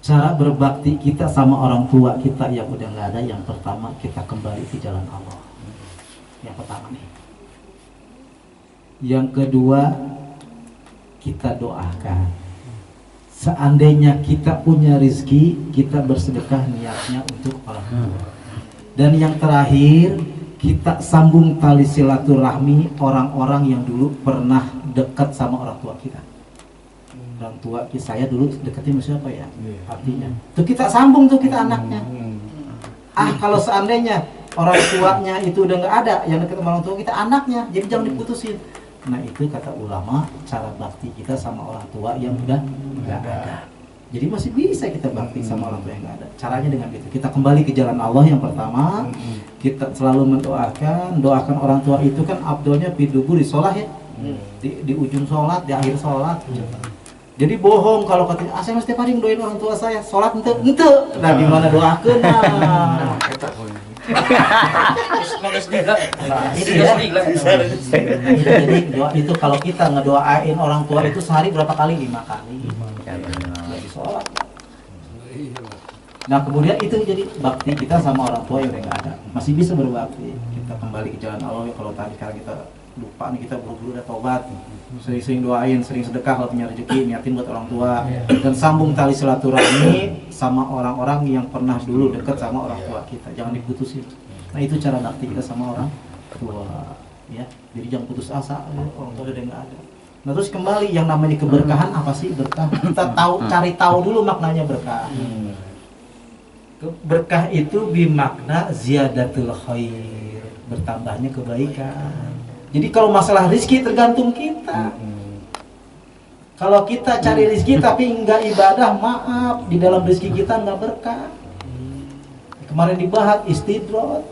Cara berbakti kita sama orang tua kita yang udah nggak ada, yang pertama kita kembali ke jalan Allah. Yang pertama nih. Yang kedua, kita doakan. Seandainya kita punya rezeki, kita bersedekah niatnya untuk orang tua. Dan yang terakhir, kita sambung tali silaturahmi orang-orang yang dulu pernah dekat sama orang tua kita. Orang tua saya dulu dekatnya sama siapa ya? Artinya tuh kita sambung tuh kita anaknya. Kalau seandainya orang tuanya itu udah nggak ada yang dekat sama orang tua kita, anaknya, jadi jangan diputusin. Nah itu kata ulama, cara bakti kita sama orang tua yang udah nggak ada. Jadi masih bisa kita bakti sama orang tua yang nggak ada. Caranya dengan itu, kita kembali ke jalan Allah yang pertama. Kita selalu doakan orang tua itu kan abdulnya bidubur di sholat ya, di ujung sholat, di akhir sholat. Jadi bohong kalau katanya, saya setiap hari doain orang tua saya, sholat ente. Nah gimana doakan? Jadi doa itu kalau kita ngedoain orang tua itu sehari berapa kali? 5 kali. Jadi sholat. Nah kemudian itu jadi bakti kita sama orang tua yang udah nggak ada, masih bisa berbakti. Kita kembali ke jalan Allah. Kalau tadi kalau kita lupa nih, kita buru-buru udah tobat, sering-sering doain, sering sedekah kalau punya rezeki, niatin buat orang tua, dan sambung tali silaturahmi sama orang-orang yang pernah dulu dekat sama orang tua kita, jangan diputusin. Nah itu cara bakti kita sama orang tua, ya. Jadi jangan putus asa, orang tua udah nggak ada. Nah terus kembali yang namanya keberkahan, apa sih berkah? Kita cari tahu dulu maknanya berkah. Berkah itu bimakna ziyadatul khair, bertambahnya kebaikan. Jadi kalau masalah rezeki tergantung kita. Kalau kita cari rezeki tapi enggak ibadah, maaf, di dalam rezeki kita enggak berkah. Kemarin dibahas istidrot,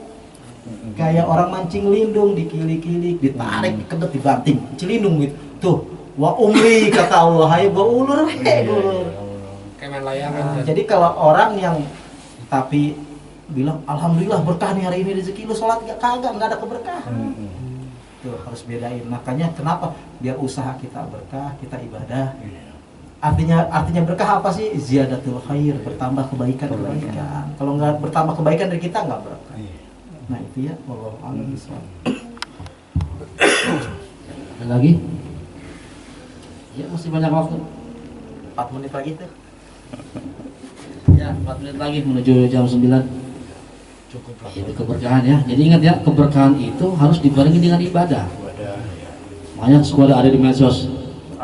kayak orang mancing lindung, dikilik-kilik, ditarik, dikebet, dibanting, cilindung gitu. Tuh, wa umri kata Allah, hayu ba ulur, ulur. Kayak main layangan. Jadi kalau orang yang tapi bilang alhamdulillah berkah nih hari ini rezeki lu, sholat kagak ada keberkahan. Tuh harus bedain. Makanya kenapa biar usaha kita berkah, kita ibadah. Artinya berkah apa sih? Ziyadatul khair, bertambah kebaikan. Kalau nggak bertambah kebaikan dari kita nggak berkah. Nah itu ya, wallahu a'lam bishawab. Ada lagi? Ya masih banyak waktu. 4 menit lagi tuh. Ya 4 menit lagi menuju jam 9. Cukup lah. Itu keberkahan ya. Jadi ingat ya, keberkahan itu harus dibarengi dengan ibadah. Makanya sekolah ada di medsos.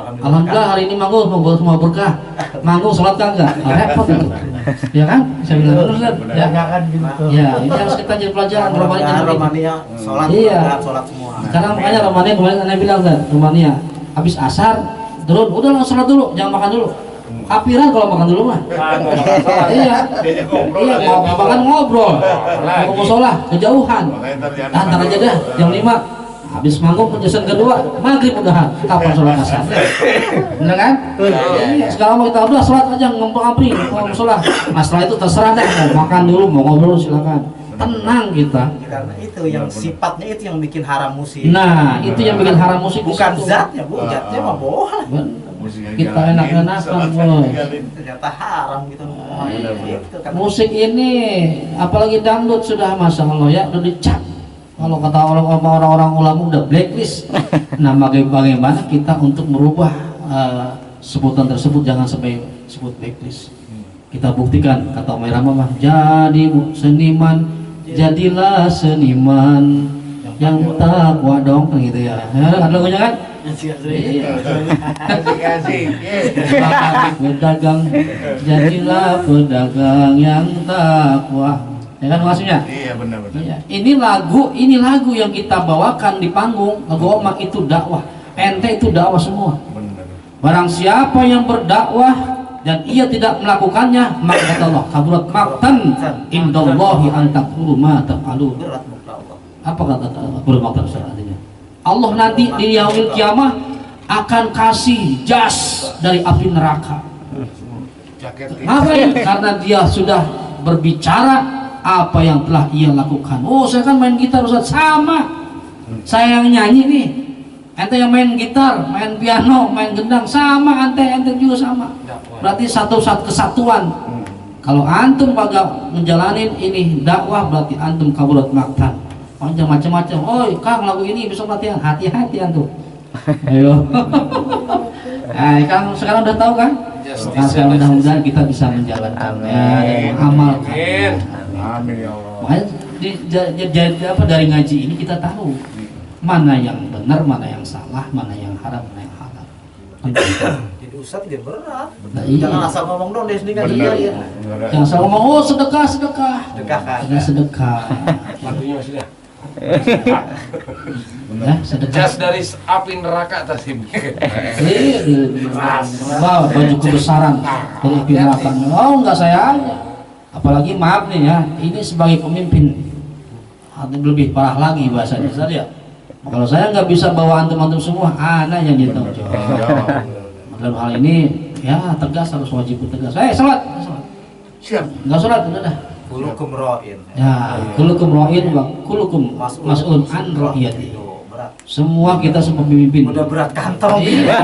Alhamdulillah hari ini manggung semua berkah. Manggung sholat kagak? Repot itu. Ya kan? Saya bilang terus kan. Ya kan gitu. Ya, ini harus kita jadi pelajaran Romania sholat, sholat semua. Sekarang makanya Romania kemarin Anda bilang kan, Romania habis asar turun, udah langsung sholat dulu, jangan makan dulu. Kapiran kalau makan dulu mah. Iya. Iya, mau makan ngobrol. Mau sholat kejauhan. Ntar aja dah jam 5. Habis manggung penjelasan kedua, maghrib udahan. Kapan sholat asar? Bener kan? Iya. Sekarang mau kita udah sholat aja, ngomong-ngomong mau sholat. Nah setelah itu terserah deh, mau makan dulu, mau ngobrol silakan. Tenang kita. Karena itu yang sifatnya itu yang bikin haram musik. Nah, itu yang bikin haram musik. Bukan zatnya, Bu. Zatnya mah boleh. Kita enak-enakan, boy. Ternyata haram gitu. Musik ini, apalagi dangdut sudah masya Allah ya, udah dicap. Kalau kata orang-orang ulama udah blacklist. Nah, bagaimana kita untuk merubah sebutan tersebut, jangan sampai sebut blacklist. Kita buktikan, kata Umay Rama, jadi seniman, jadilah seniman yang takwa dong, gitu ya. Ada lagunya kan? Pedagang, jadilah pedagang yang takwa. Ya kan maksudnya? Iya benar. Iya. Ini lagu yang kita bawakan di panggung. Lagu Oma itu dakwah. Ente itu dakwah semua. Benar. Barang siapa yang berdakwah dan ia tidak melakukannya, maka kata Allah, kaburat maqtan indallahi an taqulu ma taf'alun. Apa kata kaburat maqtan artinya? Allah nanti di yaumil kiamah akan kasih jas dari api neraka. Ngapain? Karena dia sudah berbicara apa yang telah ia lakukan. Oh, saya kan main gitar Ustaz. Sama, saya yang nyanyi nih, ente yang main gitar, main piano, main gendang, sama, ente juga sama. Berarti satu kesatuan. Kalau antum kagak ngejalanin ini dakwah, berarti antum kaburat maktan. Jangan macam-macam. Oh Kang, lagu ini besok latihan, hati-hati antum. Ayo. Nah, Kang sekarang udah tahu kan? Nah, sekarang mudah-mudahan kita bisa menjalankannya dan mengamalkan. Amin ya Allah. Makanya dari ngaji ini kita tahu mana yang benar, mana yang salah, mana yang haram, mana yang halal. Jadi Ustadz dia berat. Nah, iya. Jangan asal ngomong dong, dia sendiri kan Benar. iya. Yang selalu ngomong, oh sedekah, sedekah. Sedekah kan. Ada sedekah. Lagunya masih dah. Ya, sedekah. Jas dari api neraka tasim. Wow, baju kebesaran dari api neraka. Oh, enggak saya aja. Apalagi maaf nih ya, ini sebagai pemimpin lebih parah lagi bahasanya saja. Kalau saya nggak bisa bawa antum-antum semua, anak yang ditanggung jawab. Dalam hal ini ya tegas, harus wajib tegas. Salat, salat. Siap. Nggak salat udah dah. Kulukum ra'in. Ya, kulukum ra'in wa kulukum mas'ul an ra'iyati. Berat. Semua kita semua pemimpin. Udah berat kantong. Iya.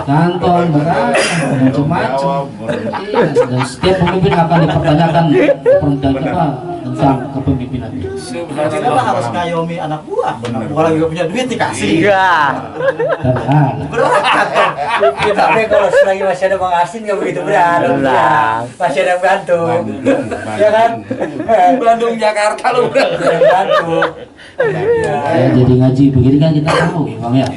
Kantong berat, macam-macam. Iya, dan setiap pemimpin akan dipertanyakan tentang kepemimpinannya. Kita mah harus ngayomi anak buah. Anak buah lagi gak punya duit dikasih. Iya. Berat kantong. Tapi kalau selagi masih ada Bang Asin nggak begitu berat, Berat. masih ada yang bantu, ya kan? Bandung Jakarta lu udah. Ada yang bantu. Ya, jadi ngaji begini kan kita tahu ya Bang ya.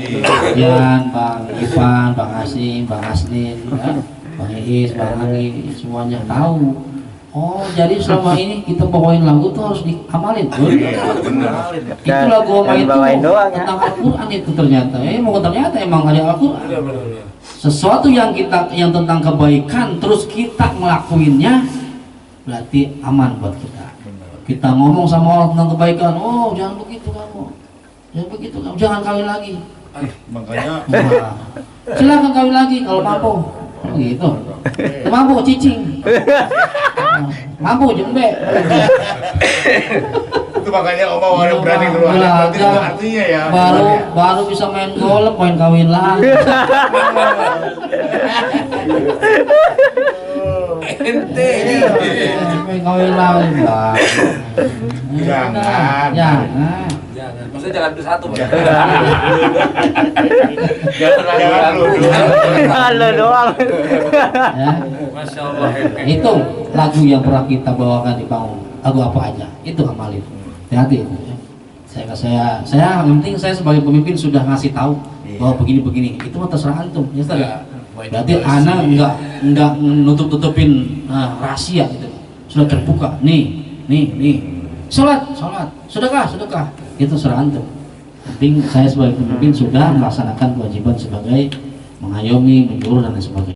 Yan, Bang Ivan, Bang Asim, Bang Aslin, ya, Bang Iis, Bang Anggi, semuanya tahu. Oh, jadi selama ini kita bawain lagu tuh harus diamalin. Benar. Itu lagu Oma Dan itu bawain doang ya. tentang Al-Quran itu ternyata. Mau ternyata emang ada Al-Quran. Benar. Sesuatu yang tentang kebaikan terus kita ngelakuinnya berarti aman buat kita. Kita ngomong sama orang tentang kebaikan, oh jangan begitu kamu, jangan begitu kamu, jangan kawin lagi. Makanya Nah, silakan kawin lagi kalau mampu. Oh, gitu. Mampu cicing. Mampu jembe. itu makanya Oma orang berani keluar. Berarti itu artinya ya. Baru bisa main golf, main kawin lagi. Ente. Main kawin lagi. Jangan. Jangan. Jangan. Maksudnya jangan itu satu, Pak. Jangan lu doang. Ya. Masya Allah. Itu lagu yang pernah kita bawakan di panggung. Lagu apa aja, itu amalin. Hati-hati itu. Ya. Saya yang penting saya sebagai pemimpin sudah ngasih tahu bahwa begini-begini. Itu mah terserah antum, ya Ustaz. Berarti anak enggak nutup-tutupin rahasia gitu. Sudah terbuka. Nih. Salat. Sedekah. Itu serah antum. Penting saya sebagai pemimpin sudah melaksanakan kewajiban sebagai mengayomi, menyuruh dan lain sebagainya.